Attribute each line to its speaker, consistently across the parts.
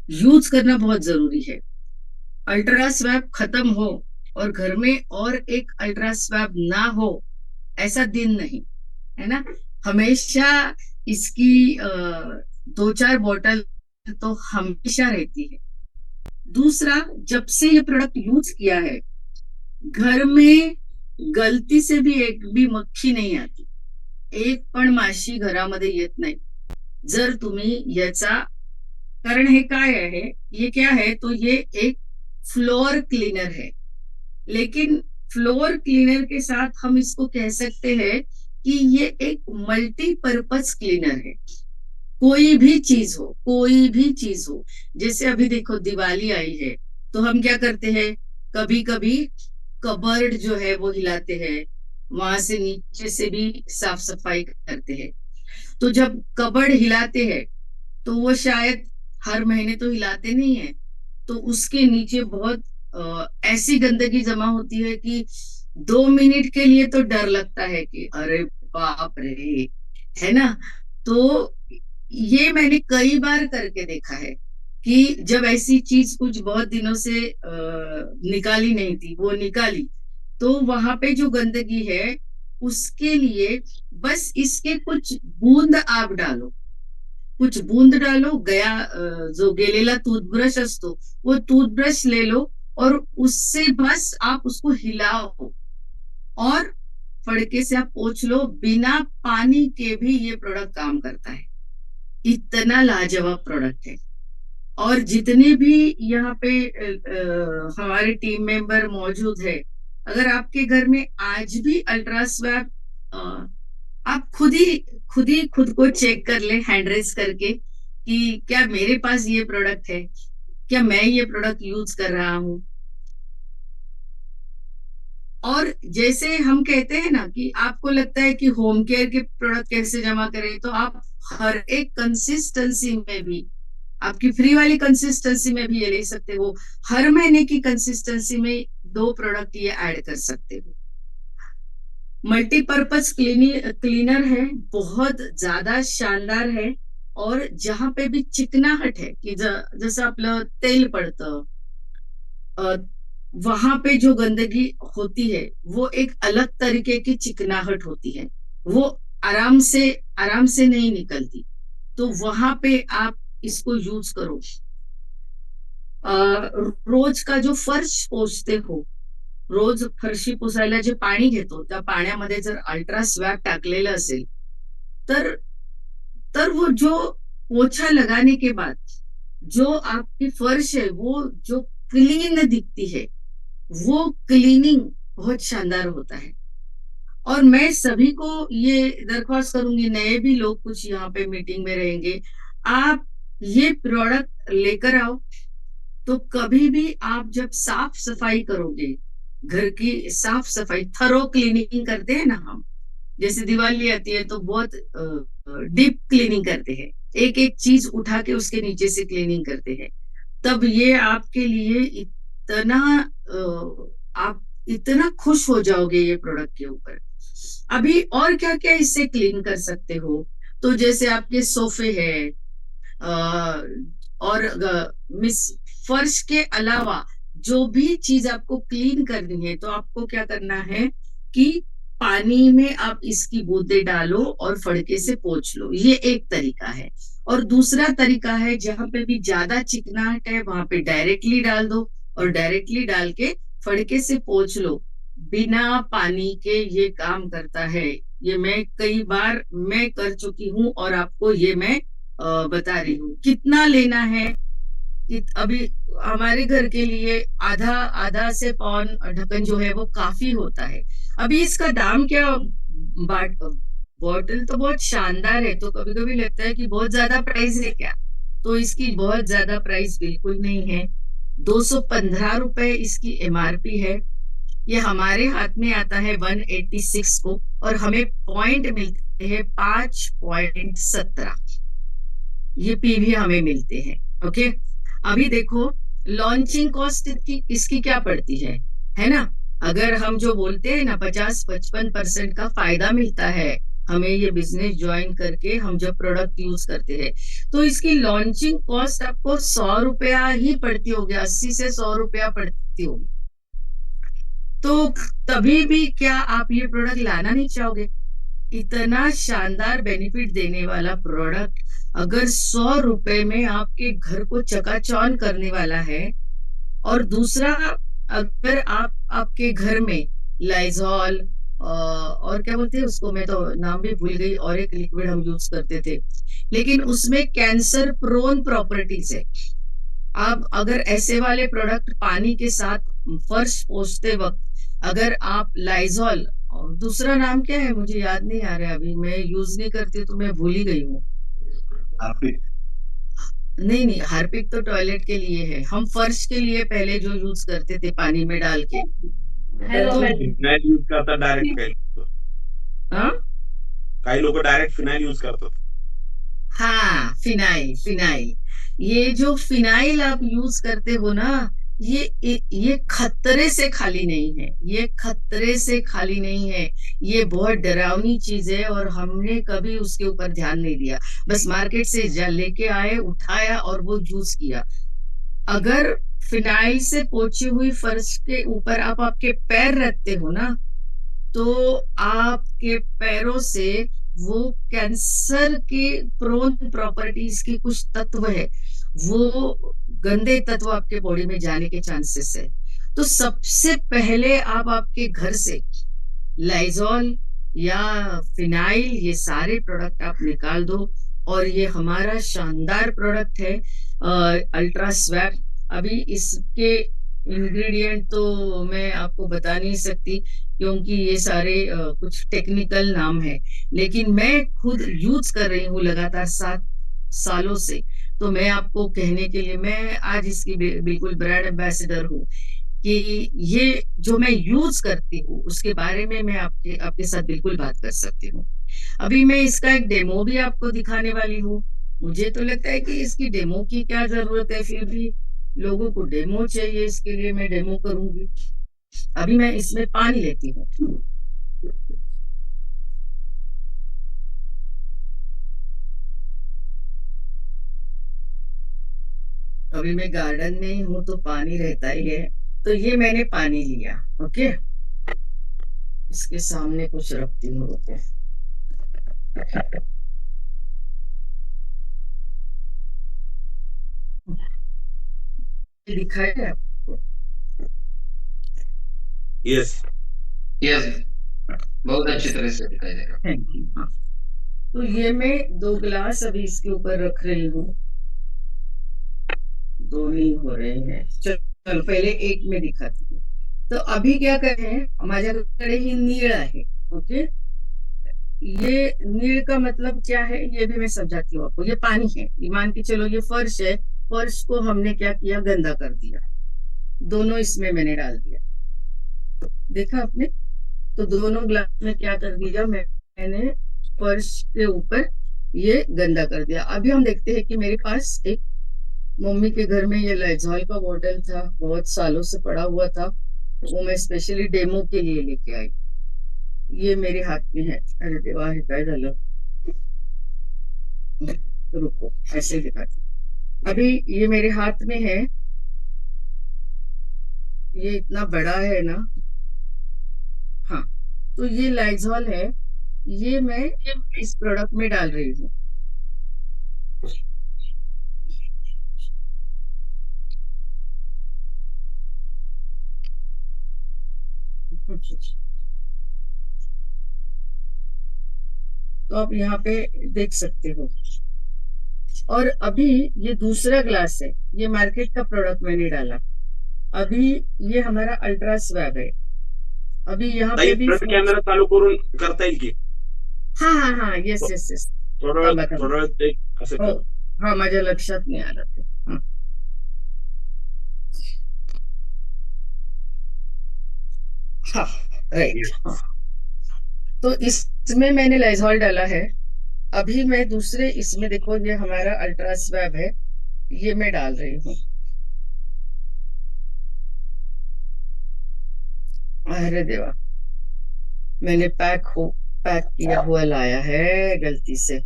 Speaker 1: Use करना बहुत जरूरी है। अल्ट्रा स्वैप खत्म हो और घर में और एक अल्ट्रा स्वैप ना हो, ऐसा दिन नहीं, है ना। हमेशा इसकी 2-4 बॉटल तो हमेशा रहती है। दूसरा, जब से ये प्रोडक्ट यूज किया है, घर में गलती से भी एक भी मक्खी नहीं आती, एक पण माशी घरामध्ये येत नाही, जर तुम्ही याचा, कारण हे काय आहे, ये क्या है, तो ये एक फ्लोर क्लीनर है। लेकिन फ्लोर क्लीनर के साथ हम इसको कह सकते हैं कि ये एक मल्टीपर्पज क्लीनर है। कोई भी चीज हो, कोई भी चीज हो, जैसे अभी देखो दिवाली आई है, तो हम क्या करते हैं, कभी कभी कबर्ड जो है वो हिलाते हैं, वहां से नीचे से भी साफ सफाई करते हैं। तो जब कबर्ड हिलाते हैं, तो वो शायद हर महीने तो हिलाते नहीं है, तो उसके नीचे बहुत ऐसी गंदगी जमा होती है कि 2 मिनट के लिए तो डर लगता है कि अरे बाप रे, है ना। तो ये मैंने कई बार करके देखा है कि जब ऐसी चीज कुछ बहुत दिनों से निकाली नहीं थी, वो निकाली, तो वहां पे जो गंदगी है, उसके लिए बस इसके कुछ बूंद आप डालो, कुछ बूंद डालो, गया जो गेलेला टूथब्रश असतो, वो टूथब्रश ले लो, और उससे बस आप उसको हिलाओ, और फड़के से आप पोंछ लो, बिना पानी के भी ये प्रोडक्ट काम करता है। इतना लाजवाब प्रोडक्ट है। और जितने भी यहाँ पे हमारे टीम मेंबर मौजूद है, अगर आपके घर में आज भी अल्ट्रा स्वैप, आप खुद को चेक कर ले हैंड रेस करके कि क्या मेरे पास ये प्रोडक्ट है, क्या मैं ये प्रोडक्ट यूज कर रहा हूँ। और जैसे हम कहते हैं ना कि आपको लगता है कि होम केयर के प्रोडक्ट कैसे जमा करें, तो आप हर एक कंसिस्टेंसी में भी, आपकी फ्री वाली कंसिस्टेंसी में भी ये ले सकते हो, हर महीने की कंसिस्टेंसी में 2 प्रोडक्ट ये ऐड कर सकते हो। मल्टीपर्पज क्लीनर है, बहुत ज्यादा शानदार है। और जहां पे भी चिकनाहट है कि जसं आपलं तेल पडतं, वहां पे जो गंदगी होती है, वो एक अलग तरीके की चिकनाहट होती है, वो आराम से आराम से नहीं निकलती। तो वहां पे आप इसको यूज करो। रोज का जो फर्श पोछते हो, रोज फरशी पुसायला जे पाणी घेतो, त्या पाण्यामध्ये जर अल्ट्रा स्वॅग टाकलेलं असेल, तर तर वो जो पोछा लगाने के बाद जो आपकी फर्श है, वो जो क्लीन दिखती है, वो क्लीनिंग बहुत शानदार होता है। और मैं सभी को ये दरख्वास्त करूंगी, नए भी लोग कुछ यहाँ पे मीटिंग में रहेंगे, आप ये प्रोडक्ट लेकर आओ। तो कभी भी आप जब साफ सफाई करोगे, घर की साफ सफाई, थरो क्लीनिंग करते हैं ना हम, जैसे दिवाली आती है तो बहुत डीप क्लीनिंग करते हैं, एक एक चीज उठा के उसके नीचे से क्लीनिंग करते हैं, तब ये आपके लिए इतना आप इतना खुश हो जाओगे ये प्रोडक्ट के ऊपर। अभी और क्या क्या इससे क्लीन कर सकते हो, तो जैसे आपके सोफे है, और मिस फर्श के अलावा जो भी चीज आपको क्लीन करनी है, तो आपको क्या करना है कि पानी में आप इसकी बूंदे डालो और फड़के से पोंछ लो, ये एक तरीका है। और दूसरा तरीका है, जहां पे भी ज्यादा चिकनाहट है, वहां पे डायरेक्टली डाल दो, और डायरेक्टली डाल के फड़के से पोंछ लो, बिना पानी के ये काम करता है। ये मैं कई बार मैं कर चुकी हूँ, और आपको ये मैं बता रही हूँ। कितना लेना है कि अभी हमारे घर के लिए आधा आधा से पौन ढक्कन जो है वो काफी होता है। अभी इसका दाम क्या, बाट बॉटल तो बहुत शानदार है, तो कभी कभी लगता है कि बहुत ज्यादा प्राइस है क्या, तो इसकी बहुत ज्यादा प्राइस बिल्कुल नहीं है। 215 रुपए इसकी एमआरपी है। ये हमारे हाथ में आता है 186 को, और हमें पॉइंट मिलते हैं 5.17, ये पीवी हमें मिलते हैं। ओके, अभी देखो लॉन्चिंग कॉस्ट इसकी क्या पड़ती है ना। अगर हम जो बोलते हैं ना 50-55% का फायदा मिलता है, हमें ये बिजनेस ज्वाइन करके हम जब प्रोडक्ट यूज करते हैं, तो इसकी लॉन्चिंग कॉस्ट आपको 100 रुपया ही पड़ती होगी, 80 से 100 रुपया पड़ती होगी। तो तभी भी क्या आप ये प्रोडक्ट लाना नहीं चाहोगे? इतना शानदार बेनिफिट देने वाला प्रोडक्ट अगर 100 रुपए में आपके घर को चकाचौंध करने वाला है। और दूसरा, अगर आप आपके घर में लाइजॉल और क्या बोलते हैं उसको, मैं तो नाम भी भूल गई, और एक लिक्विड हम यूज करते थे, लेकिन उसमें कैंसर प्रोन प्रॉपर्टीज है। आप अगर ऐसे वाले प्रोडक्ट पानी के साथ फर्श पोंछते वक्त अगर आप लाइजॉल, और दूसरा नाम क्या है मुझे याद नहीं आ रहा अभी, मैं यूज नहीं करती तो मैं भूल ही गई हूँ।
Speaker 2: हार्पिक।
Speaker 1: नहीं नहीं, हार्पिक तो टॉयलेट के लिए है, हम फर्श के लिए पहले जो यूज करते थे पानी में डाल के। तो
Speaker 2: फिनाइल यूज करतात डायरेक्ट काही लोक.
Speaker 1: हाँ
Speaker 2: काही लोक डायरेक्ट फिनाइल यूज करतात.
Speaker 1: हाँ, फिनाइल फिनाइल। ये जो फिनाइल आप यूज करते हो ना, ये खतरे से खाली नहीं है, ये खतरे से खाली नहीं है। ये बहुत डरावनी चीज है और हमने कभी उसके ऊपर ध्यान नहीं दिया। बस मार्केट से लेके आए, उठाया और वो यूज किया। अगर फिनाइल से पोछी हुई फर्श के ऊपर आप आपके पैर रखते हो ना, तो आपके पैरों से वो कैंसर के प्रोन प्रॉपर्टीज की कुछ तत्व है, वो गंदे तत्व आपके बॉडी में जाने के चांसेस है। तो सबसे पहले आप आपके घर से लाइजॉल या फिनाइल, ये सारे प्रोडक्ट आप निकाल दो। और ये हमारा शानदार प्रोडक्ट है अल्ट्रा स्वैप। अभी इसके इंग्रेडिएंट तो मैं आपको बता नहीं सकती, क्योंकि ये सारे कुछ टेक्निकल नाम है, लेकिन मैं खुद यूज कर रही हूँ लगातार 7 सालों से। तो मैं आपको कहने के लिए, मैं आज इसकी बिल्कुल ब्रांड एम्बेसडर हूँ कि ये जो मैं यूज करती हूँ उसके बारे में मैं आपके आपके साथ बिल्कुल बात कर सकती हूँ। अभी मैं इसका एक डेमो भी आपको दिखाने वाली हूँ। मुझे तो लगता है कि इसकी डेमो की क्या जरूरत है, फिर भी लोगों को डेमो चाहिए, इसके लिए मैं डेमो करूंगी। अभी मैं इसमें पानी लेती हूँ। अभी मैं गार्डन में ही हूँ तो पानी रहता ही है। तो ये मैंने पानी लिया, ओके। इसके सामने कुछ रखती हूँ, ओके। दिखाया आपको?
Speaker 2: येस.
Speaker 3: यस, बहुत अच्छी तरह से दिखाई दे रहा
Speaker 1: थैंक यू। हाँ, तो ये मैं 2 गिलास अभी इसके ऊपर रख रही हूँ। 2 नहीं हो रहे हैं, चलो पहले एक में दिखाती हूँ। तो अभी क्या करें, माझ्याकडे ही नीळ आहे, ओके। ये नील का मतलब क्या है ये भी मैं समझाती हूँ आपको। ये पानी है, ये मान के चलो ये फर्श है, फर्श को हमने क्या किया, गंदा कर दिया। दोनों इसमें मैंने डाल दिया, देखा आपने? तो दोनों ग्लास में क्या कर दिया मैंने, फर्श के ऊपर ये गंदा कर दिया। अभी हम देखते हैं कि मेरे पास एक, मम्मी के घर में ये लाइजॉल का बॉटल था, बहुत सालों से पड़ा हुआ था, वो मैं स्पेशली डेमो के लिए लेके आई। ये मेरे हाथ में है। अरे देवा, है काय झालं, रुको ऐसे दिखाती हूँ। अभी ये मेरे हाथ में है, ये इतना बड़ा है ना। हाँ, तो ये लाइजॉल है, ये मैं इस प्रोडक्ट में डाल रही हूँ। तो आप यहाँ पे देख सकते हो। और अभी ये दूसरा ग्लास है, ये मार्केट का प्रोडक्ट मैंने डाला। अभी ये हमारा अल्ट्रा स्वैब है। अभी यहाँ
Speaker 2: ताई
Speaker 1: पे भी
Speaker 2: फ्रंट कॅमेरा चालू करून करता येईल की?
Speaker 1: हाँ हाँ हाँ, यस यस यस।
Speaker 2: थोडा वेळ
Speaker 1: थांबा थांबा,
Speaker 2: थोडा वेळ ते असं
Speaker 1: हो,
Speaker 2: कर.
Speaker 1: हाँ माझ्या लक्षात नहीं आ रहा था। हाँ हाँ, राइट,
Speaker 2: Yes.
Speaker 1: हाँ। तो इसमें मैंने लाइजॉल डाला है। अभी मैं दूसरे इसमें देखो, ये हमारा अल्ट्रा स्वैब है, ये मैं डाल रही हूँ। अरे देवा, मैंने पैक किया हुआ लाया है गलती से।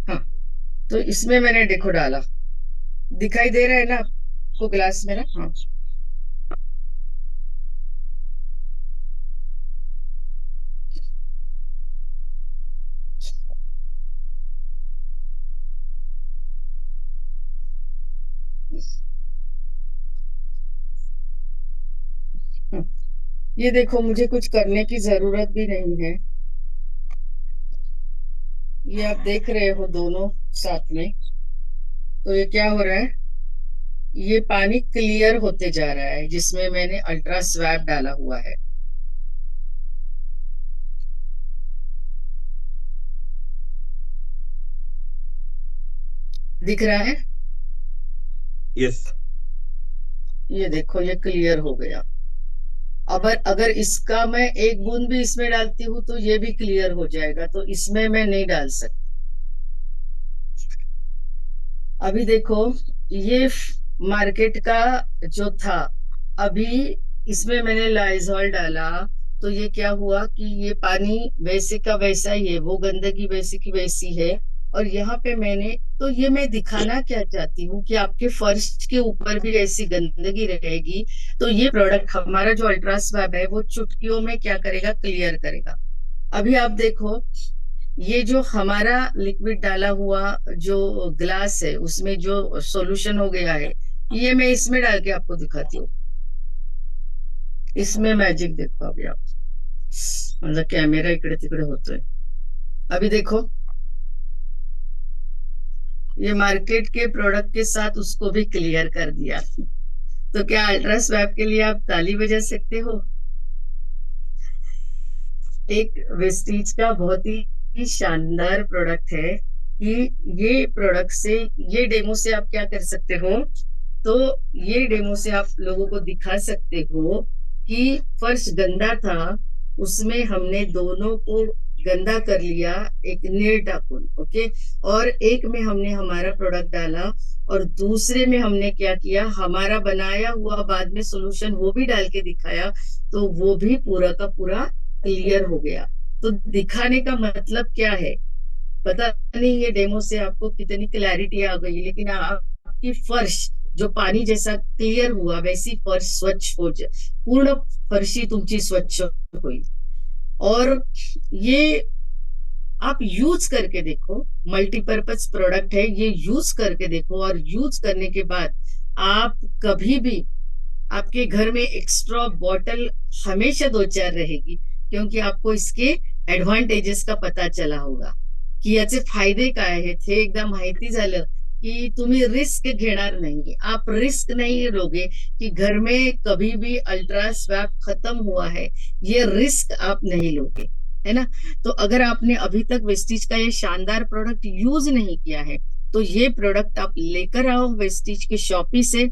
Speaker 1: हाँ, तो इसमें मैंने देखो डाला, दिखाई दे रहा है ना आपको ग्लास में ना? हाँ, ये देखो, मुझे कुछ करने की जरूरत भी नहीं है। ये आप देख रहे हो दोनों साथ में, तो ये क्या हो रहा है, ये पानी क्लियर होते जा रहा है जिसमें मैंने अल्ट्रा स्वैप डाला हुआ है। दिख रहा है?
Speaker 2: यस।
Speaker 1: ये देखो, ये क्लियर हो गया। अब अगर इसका मैं एक बूंद भी इसमें डालती हूँ तो ये भी क्लियर हो जाएगा, तो इसमें मैं नहीं डाल सकती। अभी देखो, ये मार्केट का जो था, अभी इसमें मैंने लाइजॉल डाला, तो ये क्या हुआ कि ये पानी वैसे का वैसा ही है, वो गंदगी वैसी की वैसी है। और यहाँ पे मैंने, तो ये मैं दिखाना क्या चाहती हूँ कि आपके फर्श के ऊपर भी ऐसी गंदगी रहेगी, तो ये प्रोडक्ट हमारा जो अल्ट्रा स्वैब है वो चुटकियों में क्या करेगा, क्लियर करेगा। अभी आप देखो, ये जो हमारा लिक्विड डाला हुआ जो ग्लास है उसमें जो सॉल्यूशन हो गया है, ये मैं इसमें डाल के आपको दिखाती हूँ। इसमें मैजिक देखो अभी आप, मतलब कैमरा इकडे तिकडे होतोय। अभी देखो, ये मार्केट के प्रोडक्ट के साथ उसको भी क्लियर कर दिया। तो क्या अल्ट्रा स्वैप के लिए आप ताली बजा सकते हो? एक वेस्टीज का बहुत ही शानदार प्रोडक्ट है कि ये प्रोडक्ट से, ये डेमो से आप क्या कर सकते हो, तो ये डेमो से आप लोगों को दिखा सकते हो कि फर्श गंदा था, उसमें हमने दोनों को गंदा कर लिया एक नीर टाकुन, ओके। और एक में हमने हमारा प्रोडक्ट डाला और दूसरे में हमने क्या किया, हमारा बनाया हुआ बाद में सॉल्यूशन वो भी डाल के दिखाया, तो वो भी पूरा का पूरा क्लियर हो गया। तो दिखाने का मतलब क्या है, पता नहीं ये डेमो से आपको कितनी क्लैरिटी आ गई, लेकिन आपकी फर्श जो पानी जैसा क्लियर हुआ, वैसी फर्श स्वच्छ हो जाए, पूर्ण फर्शी तुमची स्वच्छ होईल। और ये आप यूज करके देखो, मल्टीपर्पज प्रोडक्ट है, ये यूज करके देखो, और यूज करने के बाद आप कभी भी, आपके घर में एक्स्ट्रा बॉटल हमेशा दो चार रहेगी, क्योंकि आपको इसके ऍडव्हान्टेजेस का पता चला होगा की याचे फायदे काय आहेत, हे एकदा माहिती झालं की तुम्ही रिस्क घेणार नहीं, आप रिस्क नहीं लोगे कि घर में कभी भी अल्ट्रा स्वैप खत्म हुआ है, ये रिस्क आप नहीं लोगे, है ना। तो अगर आपने अभी तक वेस्टीज का ये शानदार प्रोडक्ट यूज नहीं किया है, तो ये प्रोडक्ट आप लेकर आओ वेस्टीज की शॉपी से।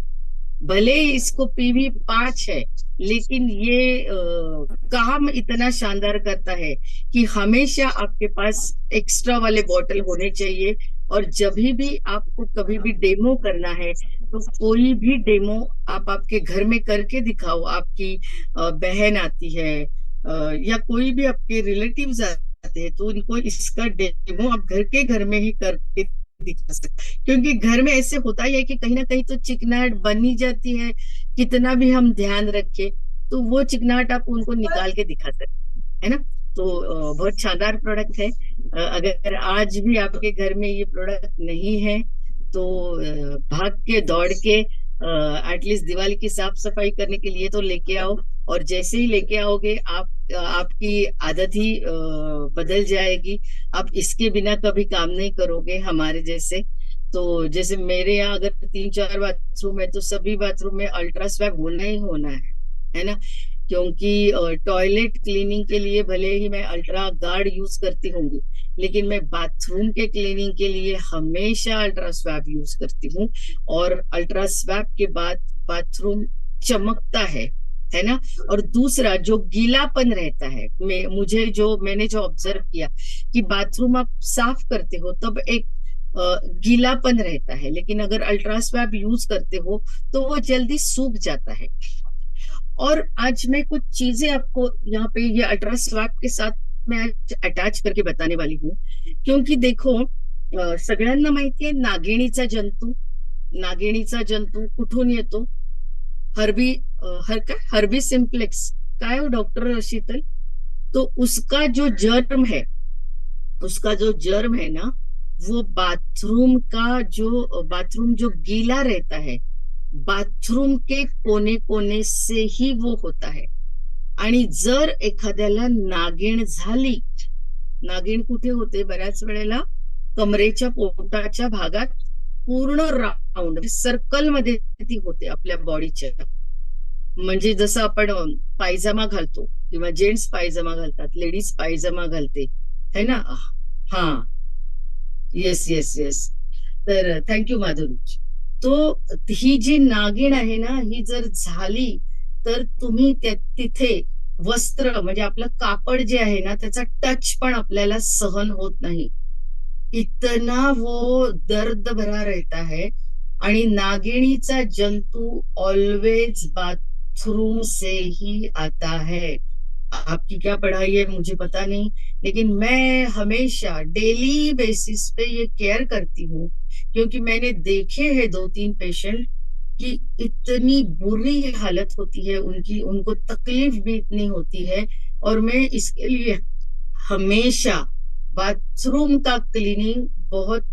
Speaker 1: भले ही इसको PV5 है, लेकिन ये काम इतना शानदार करता है कि हमेशा आपके पास एक्स्ट्रा वाले बॉटल होने चाहिए। और जब भी आपको कभी भी डेमो करना है, तो कोई भी डेमो आप आपके घर में करके दिखाओ, आपकी बहन आती है या कोई भी आपके रिलेटिव्स आते हैं, तो उनको इसका डेमो आप घर के घर में ही करके दिखा सकते, क्योंकि घर में ऐसे होता ही है कि कहीं ना कहीं तो चिकनाहट बनी जाती है, कितना भी हम ध्यान रखें, तो वो चिकनाहट आप उनको निकाल के दिखा सकते, है ना। तो बहुत शानदार प्रोडक्ट है। अगर आज भी आपके घर में ये प्रोडक्ट नहीं है, तो भाग के दौड़ के एटलीस्ट दिवाली की साफ सफाई करने के लिए तो लेके आओ। और जैसे ही लेके आओगे, आपकी आदत ही बदल जाएगी, आप इसके बिना कभी काम नहीं करोगे हमारे जैसे। तो जैसे मेरे यहाँ अगर 3-4 बाथरूम है, तो सभी बाथरूम में अल्ट्रा स्वैप होना ही होना है ना। क्योंकि टॉयलेट क्लीनिंग के लिए भले ही मैं अल्ट्रा गार्ड यूज करती होंगी, लेकिन मैं बाथरूम के क्लीनिंग के लिए हमेशा अल्ट्रा स्वैप यूज करती हूँ। और अल्ट्रा स्वैप के बाद बाथरूम चमकता है ना। और दूसरा जो गीलापन रहता है, मैंने जो ऑब्जर्व किया कि बाथरूम आप साफ करते हो तब एक गीलापन रहता है, लेकिन अगर अल्ट्रा स्वैप यूज करते हो तो वो जल्दी सूख जाता है। और आज मैं कुछ चीजें आपको यहाँ पे ये अल्ट्रा स्वैप के साथ मैं आज अटैच करके बताने वाली हूँ, क्योंकि देखो सगळ्यांना माहिती आहे नागिणीचा जंतू कुठून येतो? हर्बी सिम्प्लेक्स, काय हो डॉक्टर शीतल? तो उसका जो जर्म है ना, वो बाथरूम जो गीला रहता है, बाथरूम के कोने कोने से ही वो होता है. आणि जर एखाद्याला नागिण झाली, नागिण कुठे होते बऱ्याच वेळेला? कमरेच्या पोटाच्या भागात, पूर्ण राऊंड सर्कल मध्ये ती होते आपल्या बॉडीच्या. म्हणजे जसं आपण पायजमा घालतो किंवा जेंट्स पायजमा घालतात, लेडीज पायजमा घालते, है ना? हा, येस येस येस. तर थँक्यू माधुरी. तो ही जी नागिण आहे ना, ही जर झाली तर तुम्ही तिथे वस्त्र म्हणजे आपलं कापड जे आहे ना, त्याचा टच पण आपल्याला सहन होत नाही. इतना वो दर्द भरा रहता है. आणि नागिणीचा जंतु ऑलवेज बाथरूम से ही आता है. आपकी क्या पढ़ाई है मुझे पता नहीं, लेकिन मैं हमेशा डेली बेसिस पे ये केयर करती हूँ, क्योंकि मैंने देखे हैं 2-3 पेशेंट कि इतनी बुरी हालत होती है उनकी, उनको तकलीफ भी इतनी होती है. और मैं इसके लिए हमेशा बाथरूम का क्लीनिंग बहुत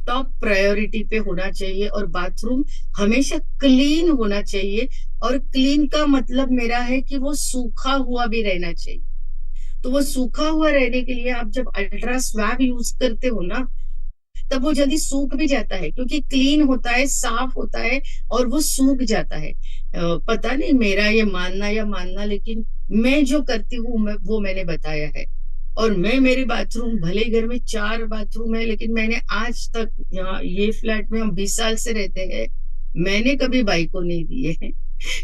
Speaker 1: टॉप प्रायोरिटी पे होना चाहिए, और बाथरूम हमेशा क्लीन होना चाहिए. और क्लीन का मतलब मेरा है कि वो सूखा हुआ भी रहना चाहिए. तो वो सूखा हुआ रहने के लिए आप जब अल्ट्रा स्वैब यूज करते हो ना, तब वो जल्दी सूख भी जाता है, क्योंकि क्लीन होता है, साफ होता है, और वो सूख जाता है. पता नहीं मेरा ये मानना या मानना, लेकिन मैं जो करती हूँ वो मैंने बताया है. और मैं मेरे बाथरूम, भले घर में 4 बाथरूम है, लेकिन मैंने आज तक, यहाँ ये फ्लैट में हम 20 साल से रहते हैं, मैंने कभी बाई को नहीं दिए हैं.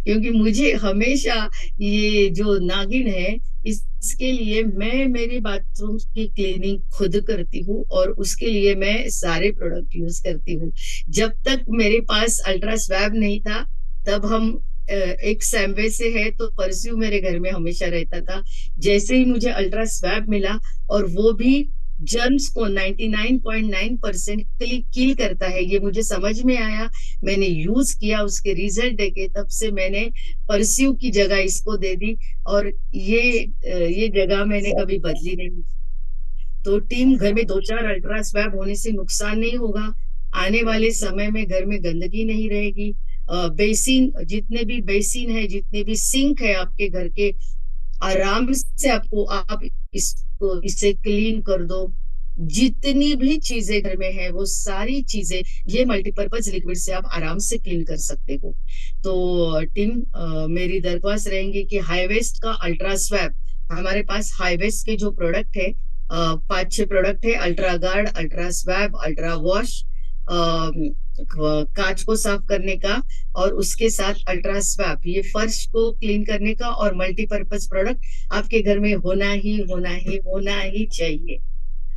Speaker 1: क्योंकि मुझे हमेशा ये जो नागिन है, इसके लिए मैं मेरे बाथरूम की क्लीनिंग खुद करती हूँ, और उसके लिए मैं सारे प्रोडक्ट यूज करती हूँ. जब तक मेरे पास अल्ट्रा स्वैब नहीं था, तब हम एक सैम्वे से है, तो परस्यू मेरे घर में हमेशा रहता था. जैसे ही मुझे अल्ट्रा स्वैब मिला, और वो भी जर्म्स को 99.9% किल करता है, ये मुझे समझ में आया, मैंने यूज किया, उसके रिजल्ट देखे, तब से मैंने परस्यू की जगह इसको दे दी, और ये जगह मैंने कभी बदली नहीं. तो टीम, घर में 2-4 अल्ट्रा स्वैब होने से नुकसान नहीं होगा. आने वाले समय में घर में गंदगी नहीं रहेगी. बेसिन, जितने भी बेसिन है, जितने भी सिंक है आपके घर के, आराम से आप इसे क्लीन कर दो. जितनी भी चीजें घर में है, वो सारी चीजें ये मल्टीपर्पज लिक्विड से आप आराम से क्लीन कर सकते हो. तो टीम, मेरी दरख्वास्त रहेंगी कि हाईवेस्ट का अल्ट्रा स्वैब, हमारे पास हाईवेस्ट के जो प्रोडक्ट है, 5-6 प्रोडक्ट है, ultra guard, ultra swab, ultra wash, कांच को साफ करने का, और उसके साथ अल्ट्रा स्वैप, ये फर्श को क्लीन करने का, और मल्टीपर्पज प्रोडक्ट आपके घर में होना ही चाहिए.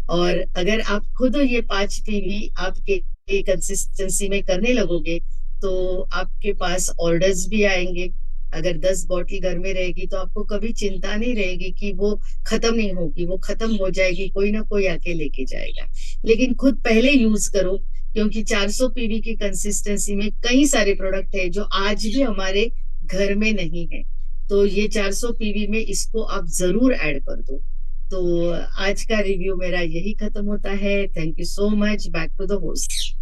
Speaker 1: और अगर आप खुद ये 5 पीवी आपके कंसिस्टेंसी में करने लगोगे, तो आपके पास ऑर्डर्स भी आएंगे. अगर 10 बॉटल घर में रहेगी, तो आपको कभी चिंता नहीं रहेगी कि वो खत्म नहीं होगी, वो खत्म हो जाएगी, कोई ना कोई आके लेके जाएगा. लेकिन खुद पहले यूज करो, क्योंकि 400 पीवी की कंसिस्टेंसी में कई सारे प्रोडक्ट है जो आज भी हमारे घर में नहीं है. तो ये 400 पीवी में इसको आप जरूर ऐड कर दो. तो आज का रिव्यू मेरा यही खत्म होता है. Thank you so much. Back to the host.